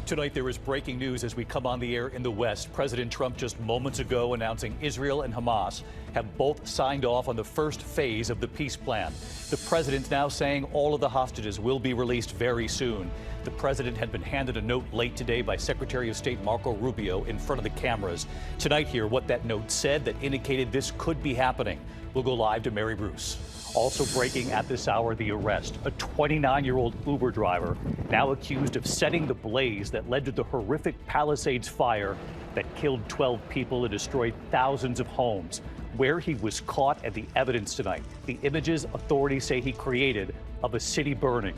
Tonight, there is breaking news as we come on the air in the West. President Trump just moments ago announcing Israel and Hamas have both signed off on the first phase of the peace plan. The president now saying all of the hostages will be released very soon. The president had been handed a note late today by Secretary of State Marco Rubio in front of the cameras. Tonight, hear what that note said that indicated this could be happening. We'll go live to Mary Bruce. Also breaking at this hour, the arrest. A 29-year-old Uber driver now accused of setting the blaze that led to the horrific Palisades Fire that killed 12 people and destroyed thousands of homes. Where he was caught and the evidence tonight. The images authorities say he created of a city burning.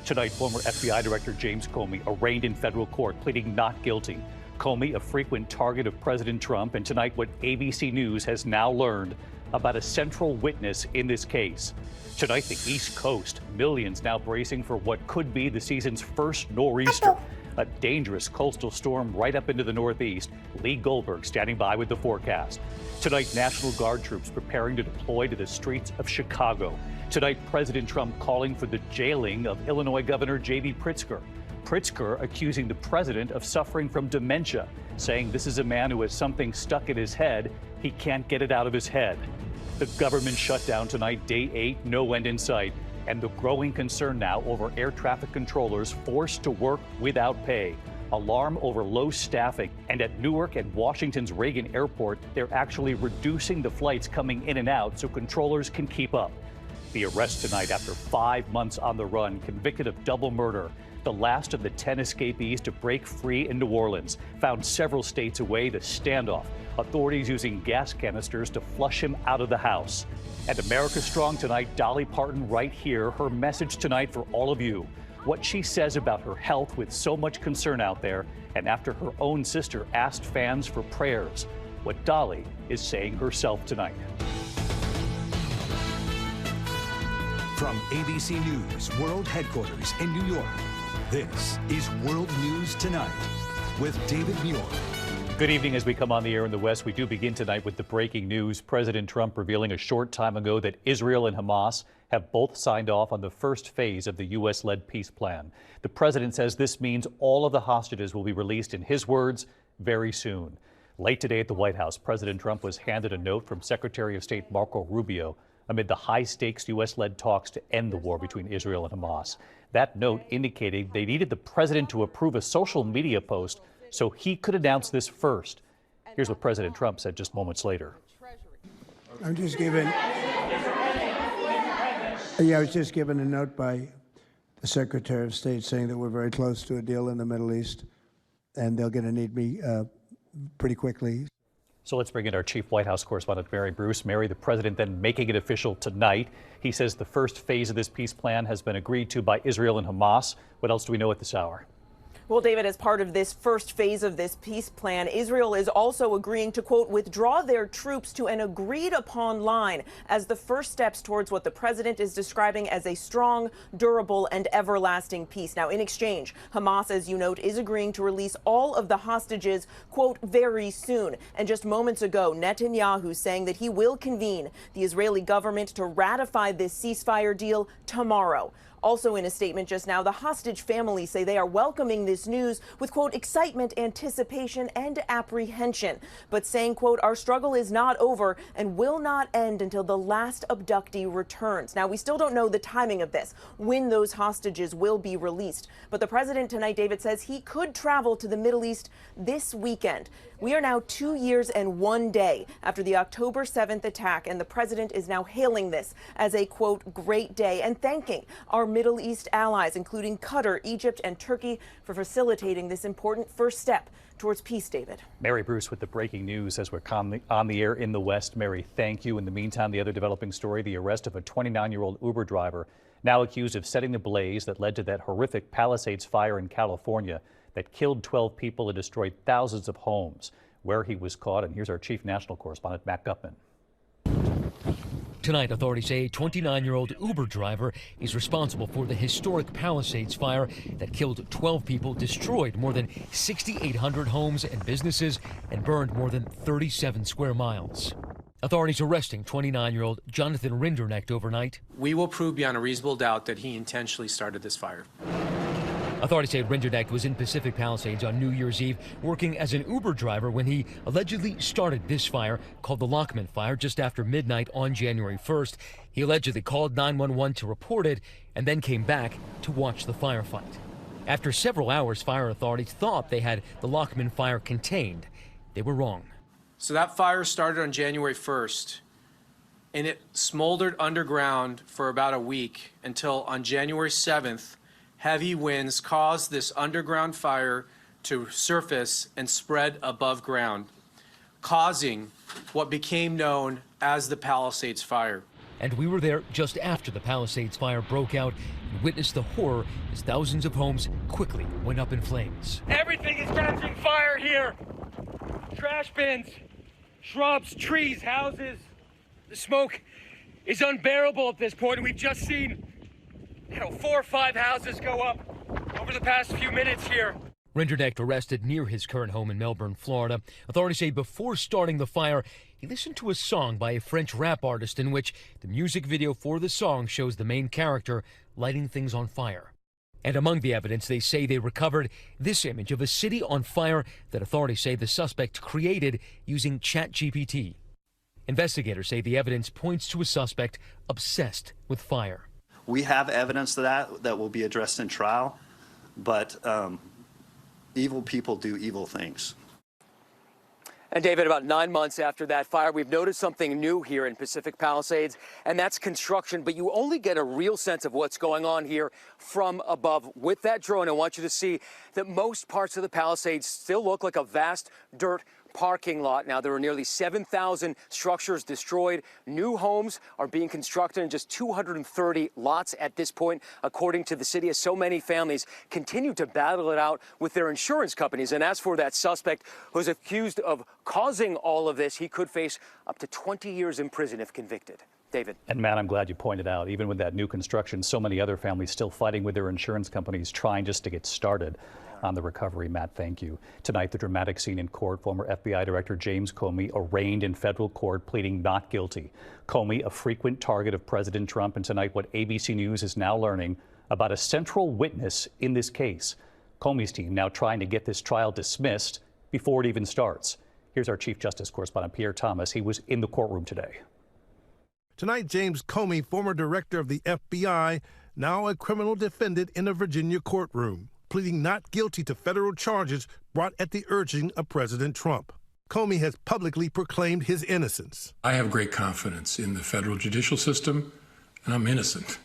Tonight, former FBI Director James Comey arraigned in federal court, pleading not guilty. Comey, a frequent target of President Trump, and tonight what ABC News has now learned about a central witness in this case. Tonight, the East Coast, millions now bracing for what could be the season's first nor'easter. A dangerous coastal storm right up into the Northeast. Lee Goldberg standing by with the forecast. Tonight, National Guard troops preparing to deploy to the streets of Chicago. Tonight, President Trump calling for the jailing of Illinois Governor J.B. Pritzker. Pritzker accusing the president of suffering from dementia, saying this is a man who has something stuck in his head. He can't get it out of his head. The government shutdown tonight, day 8, no end in sight. And the growing concern now over air traffic controllers forced to work without pay. Alarm over low staffing. And at Newark and Washington's Reagan Airport, they're actually reducing the flights coming in and out so controllers can keep up. The arrest tonight after 5 months on the run, convicted of double murder. The last of the 10 escapees to break free in New Orleans. Found several states away, the standoff. Authorities using gas canisters to flush him out of the house. And America Strong tonight, Dolly Parton right here. Her message tonight for all of you. What she says about her health with so much concern out there, and after her own sister asked fans for prayers. What Dolly is saying herself tonight. From ABC News World Headquarters in New York, this is World News Tonight with David Muir. Good evening. As we come on the air in the West, we do begin tonight with the breaking news. President Trump revealing a short time ago that Israel and Hamas have both signed off on the first phase of the U.S.-led peace plan. The president says this means all of the hostages will be released, in his words, very soon. Late today at the White House, President Trump was handed a note from Secretary of State Marco Rubio amid the high-stakes U.S.-led talks to end the war between Israel and Hamas. That note indicating they needed the president to approve a social media post so he could announce this first. Here's what President Trump said just moments later. I was just given a note by the Secretary of State saying that we're very close to a deal in the Middle East, and they're going to need me pretty quickly. So let's bring in our chief White House correspondent, Mary Bruce. Mary, the president then making it official tonight. He says the first phase of this peace plan has been agreed to by Israel and Hamas. What else do we know at this hour? Well, David, as part of this first phase of this peace plan, Israel is also agreeing to, quote, withdraw their troops to an agreed upon line as the first steps towards what the president is describing as a strong, durable, and everlasting peace. Now, in exchange, Hamas, as you note, is agreeing to release all of the hostages, quote, very soon. And just moments ago, Netanyahu saying that he will convene the Israeli government to ratify this ceasefire deal tomorrow. Also in a statement just now, the hostage families say they are welcoming this news with, quote, excitement, anticipation, and apprehension, but saying, quote, our struggle is not over and will not end until the last abductee returns. Now, we still don't know the timing of this, when those hostages will be released. But the president tonight, David, says he could travel to the Middle East this weekend. We are now 2 years and 1 day after the October 7th attack, and the president is now hailing this as a, quote, great day and thanking our Middle East allies, including Qatar, Egypt, and Turkey, for facilitating this important first step towards peace, David. Mary Bruce with the breaking news as we're on the air in the West. Mary, thank you. In the meantime, the other developing story, the arrest of a 29-year-old Uber driver now accused of setting the blaze that led to that horrific Palisades Fire in California that killed 12 people and destroyed thousands of homes. Where he was caught, and here's our chief national correspondent, Matt Gutman. Tonight, authorities say a 29-year-old Uber driver is responsible for the historic Palisades Fire that killed 12 people, destroyed more than 6,800 homes and businesses, and burned more than 37 square miles. Authorities arresting 29-year-old Jonathan Rinderknecht overnight. We will prove beyond a reasonable doubt that he intentionally started this fire. Authorities say Rinderknecht was in Pacific Palisades on New Year's Eve working as an Uber driver when he allegedly started this fire called the Lockman Fire just after midnight on January 1st. He allegedly called 911 to report it and then came back to watch the firefight. After several hours, fire authorities thought they had the Lockman Fire contained. They were wrong. So that fire started on January 1st, and it smoldered underground for about a week until on January 7th, heavy winds caused this underground fire to surface and spread above ground, causing what became known as the Palisades Fire. And we were there just after the Palisades Fire broke out and witnessed the horror as thousands of homes quickly went up in flames. Everything is catching fire here. Trash bins, shrubs, trees, houses. The smoke is unbearable at this point. We've just seen, 4 or 5 houses go up over the past few minutes here. Rinderknecht arrested near his current home in Melbourne, Florida. Authorities say before starting the fire, he listened to a song by a French rap artist in which the music video for the song shows the main character lighting things on fire. And among the evidence, they say they recovered this image of a city on fire that authorities say the suspect created using ChatGPT. Investigators say the evidence points to a suspect obsessed with fire. We have evidence of that will be addressed in trial, but evil people do evil things. And David, about 9 months after that fire, we've noticed something new here in Pacific Palisades, and that's construction. But you only get a real sense of what's going on here from above. With that drone, I want you to see that most parts of the Palisades still look like a vast dirt parking lot. Now, there are nearly 7,000 structures destroyed. New homes are being constructed in just 230 lots at this point, according to the city, as so many families continue to battle it out with their insurance companies. And as for that suspect who's accused of causing all of this, he could face up to 20 years in prison if convicted. David. And Matt, I'm glad you pointed out, even with that new construction, so many other families still fighting with their insurance companies, trying just to get started on the recovery. Matt, thank you. Tonight, the dramatic scene in court. Former FBI Director James Comey arraigned in federal court, pleading not guilty. Comey, a frequent target of President Trump, and tonight what ABC News is now learning about a central witness in this case. Comey's team now trying to get this trial dismissed before it even starts. Here's our Chief Justice correspondent, Pierre Thomas. He was in the courtroom today. Tonight, James Comey, former director of the FBI, now a criminal defendant in a Virginia courtroom, pleading not guilty to federal charges brought at the urging of President Trump. Comey has publicly proclaimed his innocence. I have great confidence in the federal judicial system, and I'm innocent.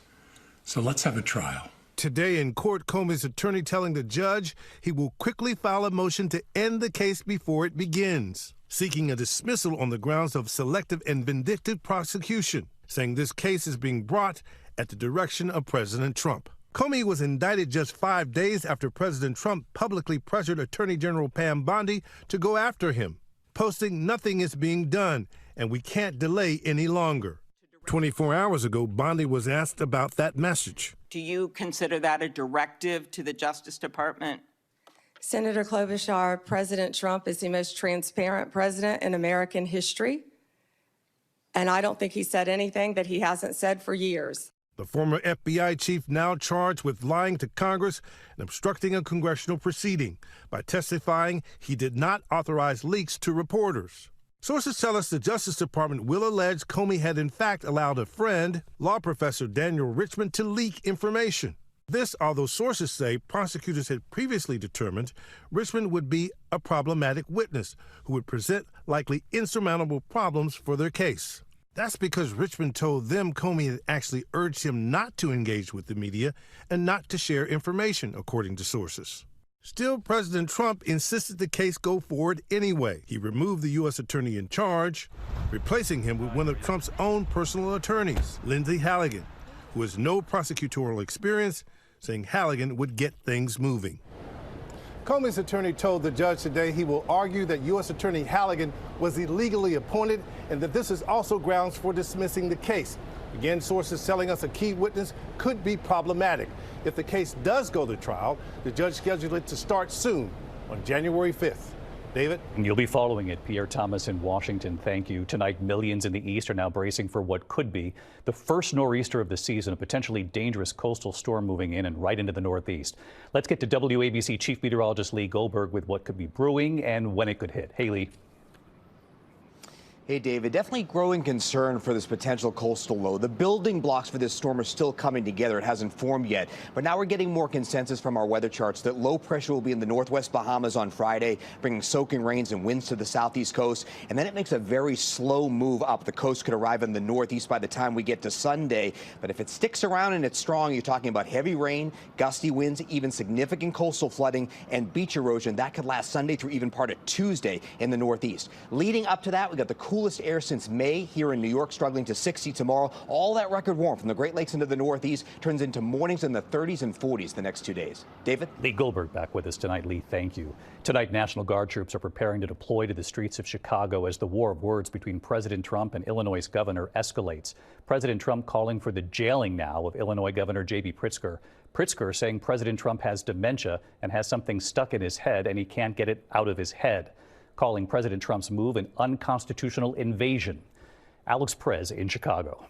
So let's have a trial. Today in court, Comey's attorney telling the judge he will quickly file a motion to end the case before it begins, seeking a dismissal on the grounds of selective and vindictive prosecution, saying this case is being brought at the direction of President Trump. Comey was indicted just 5 days after President Trump publicly pressured Attorney General Pam Bondi to go after him, posting, "Nothing is being done, and we can't delay any longer." 24 hours ago, Bondi was asked about that message. Do you consider that a directive to the Justice Department? Senator Klobuchar, President Trump is the most transparent president in American history, and I don't think he said anything that he hasn't said for years. The former FBI chief now charged with lying to Congress and obstructing a congressional proceeding by testifying he did not authorize leaks to reporters. Sources tell us the Justice Department will allege Comey had in fact allowed a friend, law professor Daniel Richmond, to leak information. This, although sources say prosecutors had previously determined Richmond would be a problematic witness who would present likely insurmountable problems for their case. That's because Richmond told them Comey had actually urged him not to engage with the media and not to share information, according to sources. Still, President Trump insisted the case go forward anyway. He removed the U.S. attorney in charge, replacing him with one of Trump's own personal attorneys, Lindsay Halligan, who has no prosecutorial experience, saying Halligan would get things moving. Comey's attorney told the judge today he will argue that U.S. Attorney Halligan was illegally appointed and that this is also grounds for dismissing the case. Again, sources telling us a key witness could be problematic. If the case does go to trial, the judge scheduled it to start soon on January 5th. David? And you'll be following it. Pierre Thomas in Washington, thank you. Tonight, millions in the east are now bracing for what could be the first nor'easter of the season, a potentially dangerous coastal storm moving in and right into the northeast. Let's get to WABC Chief Meteorologist Lee Goldberg with what could be brewing and when it could hit. Hey, Lee. Hey, David, definitely growing concern for this potential coastal low. The building blocks for this storm are still coming together. It hasn't formed yet. But now we're getting more consensus from our weather charts that low pressure will be in the northwest Bahamas on Friday, bringing soaking rains and winds to the southeast coast. And then it makes a very slow move up. The coast could arrive in the northeast by the time we get to Sunday. But if it sticks around and it's strong, you're talking about heavy rain, gusty winds, even significant coastal flooding and beach erosion. That could last Sunday through even part of Tuesday in the northeast. Leading up to that, we got the coolest air since May here in New York, struggling to 60 tomorrow. All that record warm from the Great Lakes into the Northeast turns into mornings in the 30s and 40s the next 2 days. David? Lee Goldberg back with us tonight. Lee, thank you. Tonight, National Guard troops are preparing to deploy to the streets of Chicago as the war of words between President Trump and Illinois' governor escalates. President Trump calling for the jailing now of Illinois Governor J.B. Pritzker. Pritzker saying President Trump has dementia and has something stuck in his head and he can't get it out of his head, calling President Trump's move an unconstitutional invasion. Alex Perez in Chicago.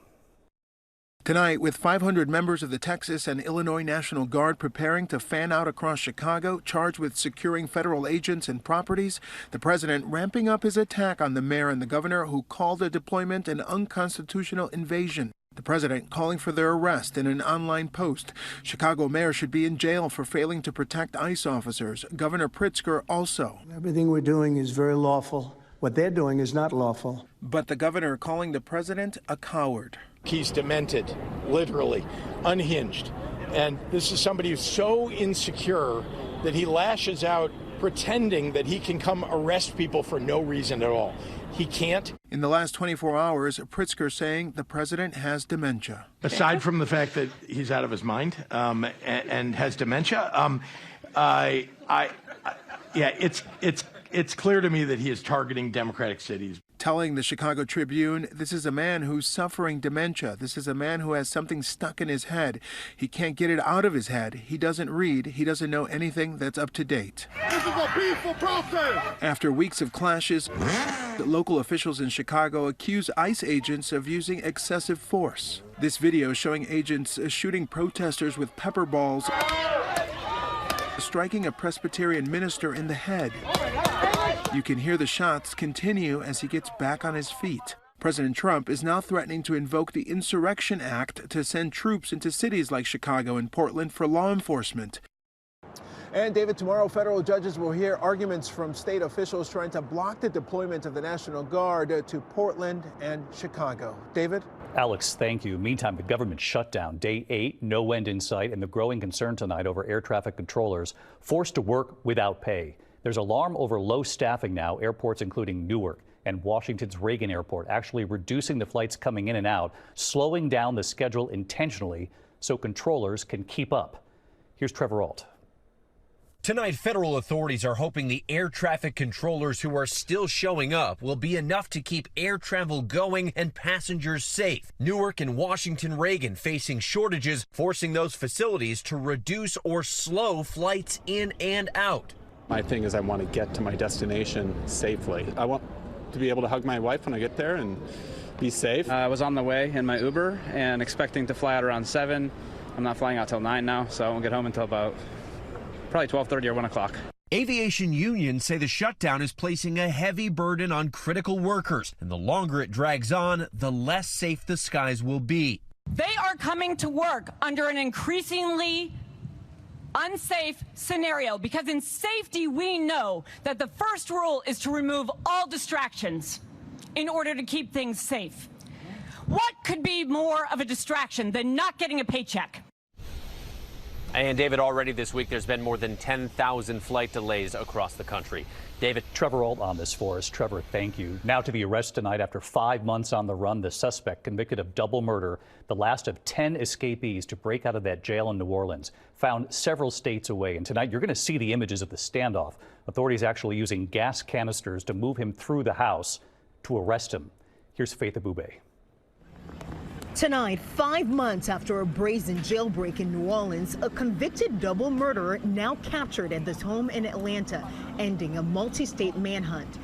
Tonight, with 500 members of the Texas and Illinois National Guard preparing to fan out across Chicago, charged with securing federal agents and properties, the president ramping up his attack on the mayor and the governor who called the deployment an unconstitutional invasion. The president calling for their arrest in an online post. Chicago mayor should be in jail for failing to protect ICE officers. Governor Pritzker also. Everything we're doing is very lawful. What they're doing is not lawful. But the governor calling the president a coward. He's demented, literally, unhinged. And this is somebody who's so insecure that he lashes out pretending that he can come arrest people for no reason at all. He can't. In the last 24 hours, Pritzker saying the president has dementia. Aside from the fact that he's out of his mind and has dementia, it's clear to me that he is targeting Democratic cities. Telling the Chicago Tribune, this is a man who's suffering dementia. This is a man who has something stuck in his head. He can't get it out of his head. He doesn't read. He doesn't know anything that's up to date. This is a peaceful protest. After weeks of clashes, local officials in Chicago accuse ICE agents of using excessive force. This video showing agents shooting protesters with pepper balls, striking a Presbyterian minister in the head. You can hear the shots continue as he gets back on his feet. President Trump is now threatening to invoke the Insurrection Act to send troops into cities like Chicago and Portland for law enforcement. And David, tomorrow federal judges will hear arguments from state officials trying to block the deployment of the National Guard to Portland and Chicago. David? Alex, thank you. Meantime, the government shutdown, day 8, no end in sight, and the growing concern tonight over air traffic controllers forced to work without pay. There's alarm over low staffing now, airports including Newark and Washington's Reagan Airport actually reducing the flights coming in and out, slowing down the schedule intentionally so controllers can keep up. Here's Trevor Ault. Tonight, federal authorities are hoping the air traffic controllers who are still showing up will be enough to keep air travel going and passengers safe. Newark and Washington Reagan facing shortages, forcing those facilities to reduce or slow flights in and out. My thing is I want to get to my destination safely. I want to be able to hug my wife when I get there and be safe. I was on the way in my Uber and expecting to fly out around 7. I'm not flying out till 9 now, so I won't get home until about probably 12:30 or 1 o'clock. Aviation unions say the shutdown is placing a heavy burden on critical workers, and the longer it drags on, the less safe the skies will be. They are coming to work under an increasingly unsafe scenario because in safety we know that the first rule is to remove all distractions in order to keep things safe. What could be more of a distraction than not getting a paycheck? And David, already this week there's been more than 10,000 flight delays across the country. David. Trevor Ault on this for us. Trevor, thank you. Now to the arrest tonight after 5 months on the run, the suspect convicted of double murder, the last of 10 escapees to break out of that jail in New Orleans, found several states away. And tonight you're going to see the images of the standoff. Authorities actually using gas canisters to move him through the house to arrest him. Here's Faith Abube. Tonight, 5 months after a brazen jailbreak in New Orleans, a convicted double murderer now captured at this home in Atlanta, ending a multi-state manhunt.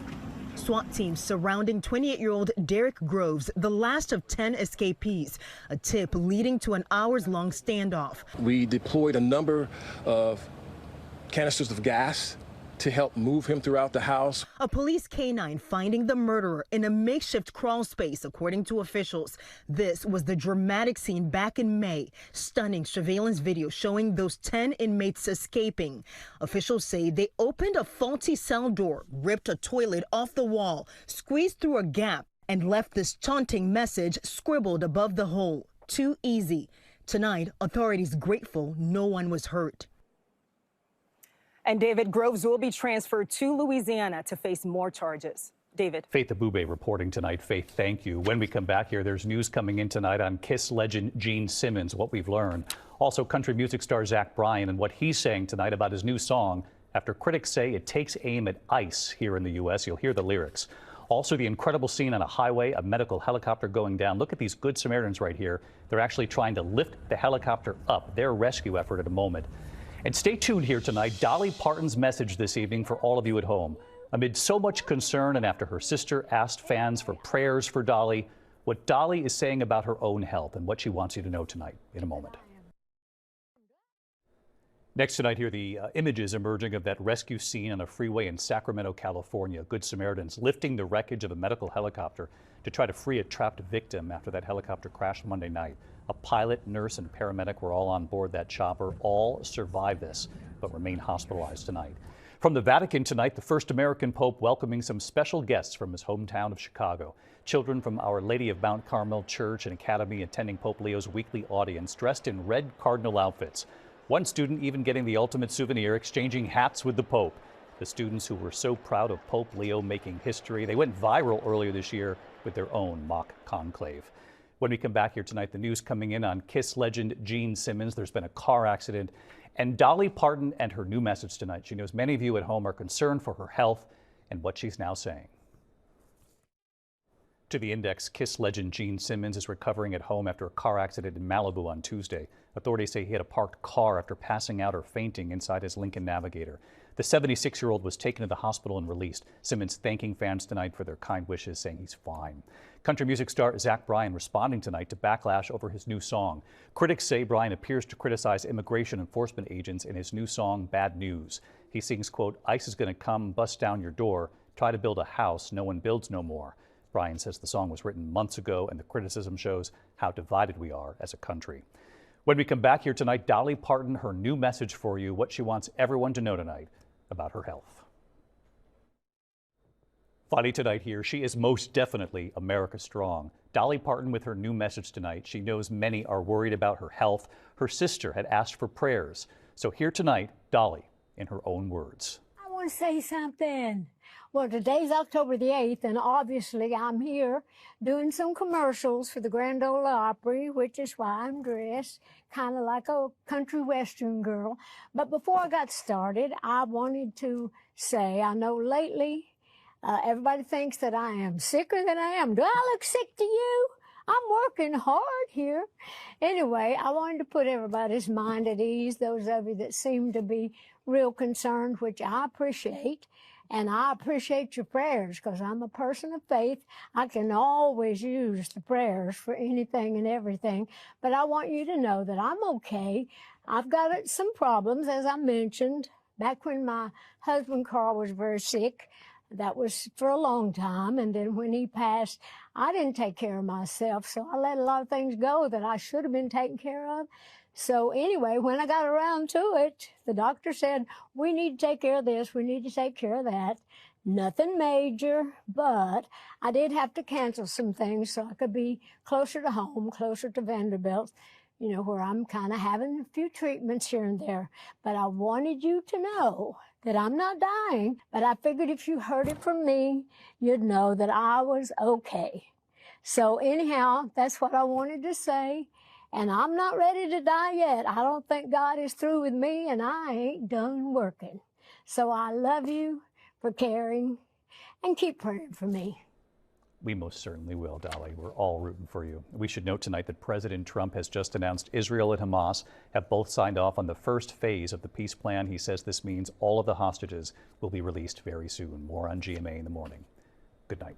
SWAT teams surrounding 28-year-old Derek Groves, the last of 10 escapees, a tip leading to an hours-long standoff. We deployed a number of canisters of gas to help move him throughout the house. A police canine finding the murderer in a makeshift crawl space, according to officials. This was the dramatic scene back in May. Stunning surveillance video showing those 10 inmates escaping. Officials say they opened a faulty cell door, ripped a toilet off the wall, squeezed through a gap, and left this taunting message scribbled above the hole. Too easy. Tonight, authorities grateful no one was hurt. And David, Groves will be transferred to Louisiana to face more charges. David. Faith Abube reporting tonight. Faith, thank you. When we come back here, there's news coming in tonight on Kiss legend Gene Simmons, what we've learned. Also, country music star Bryan and what he's saying tonight about his new song after critics say it takes aim at ICE here in the U.S. You'll hear the lyrics. Also, the incredible scene on a highway, a medical helicopter going down. Look at these good Samaritans right here. They're actually trying to lift the helicopter up, their rescue effort at a moment. And stay tuned here tonight. Dolly Parton's message this evening for all of you at home. Amid so much concern and after her sister asked fans for prayers for Dolly, what Dolly is saying about her own health and what she wants you to know tonight in a moment. Next tonight here, the images emerging of that rescue scene on a freeway in Sacramento, California. Good Samaritans lifting the wreckage of a medical helicopter to try to free a trapped victim after that helicopter crashed Monday night. A pilot, nurse, and paramedic were all on board that chopper. All survived this, but remain hospitalized tonight. From the Vatican tonight, the first American Pope welcoming some special guests from his hometown of Chicago. Children from Our Lady of Mount Carmel Church and Academy attending Pope Leo's weekly audience, dressed in red cardinal outfits. One student even getting the ultimate souvenir, exchanging hats with the Pope. The students who were so proud of Pope Leo making history, they went viral earlier this year with their own mock conclave. When we come back here tonight, the news coming in on Kiss legend Gene Simmons. There's been a car accident. And Dolly Parton and her new message tonight. She knows many of you at home are concerned for her health and what she's now saying. To the Index, Kiss legend Gene Simmons is recovering at home after a car accident in Malibu on Tuesday. Authorities say he had a parked car after passing out or fainting inside his Lincoln Navigator. The 76-year-old was taken to the hospital and released. Simmons thanking fans tonight for their kind wishes, saying he's fine. Country music star Bryan responding tonight to backlash over his new song. Critics say Bryan appears to criticize immigration enforcement agents in his new song, Bad News. He sings, quote, "ICE is going to come, bust down your door, try to build a house no one builds no more." Bryan says the song was written months ago and the criticism shows how divided we are as a country. When we come back here tonight, Dolly Parton, her new message for you, what she wants everyone to know tonight about her health. Finally tonight here, she is most definitely America strong. Dolly Parton with her new message tonight. She knows many are worried about her health. Her sister had asked for prayers. So here tonight, Dolly in her own words. I want to say something. Well, today's October the 8th, and obviously I'm here doing some commercials for the Grand Ole Opry, which is why I'm dressed kind of like a country western girl. But before I got started, I wanted to say, I know lately everybody thinks that I am sicker than I am. Do I look sick to you? I'm working hard here. Anyway, I wanted to put everybody's mind at ease, those of you that seem to be real concerned, which I appreciate. And I appreciate your prayers because I'm a person of faith. I can always use the prayers for anything and everything. But I want you to know that I'm okay. I've got some problems, as I mentioned, back when my husband Carl was very sick. That was for a long time. And then when he passed, I didn't take care of myself. So I let a lot of things go that I should have been taken care of. So anyway, when I got around to it, the doctor said, we need to take care of this, we need to take care of that. Nothing major, but I did have to cancel some things so I could be closer to home, closer to Vanderbilt, you know, where I'm kind of having a few treatments here and there. But I wanted you to know that I'm not dying, but I figured if you heard it from me, you'd know that I was okay. So anyhow, that's what I wanted to say. And I'm not ready to die yet. I don't think God is through with me, and I ain't done working. So I love you for caring, and keep praying for me. We most certainly will, Dolly. We're all rooting for you. We should note tonight that President Trump has just announced Israel and Hamas have both signed off on the first phase of the peace plan. He says this means all of the hostages will be released very soon. More on GMA in the morning. Good night.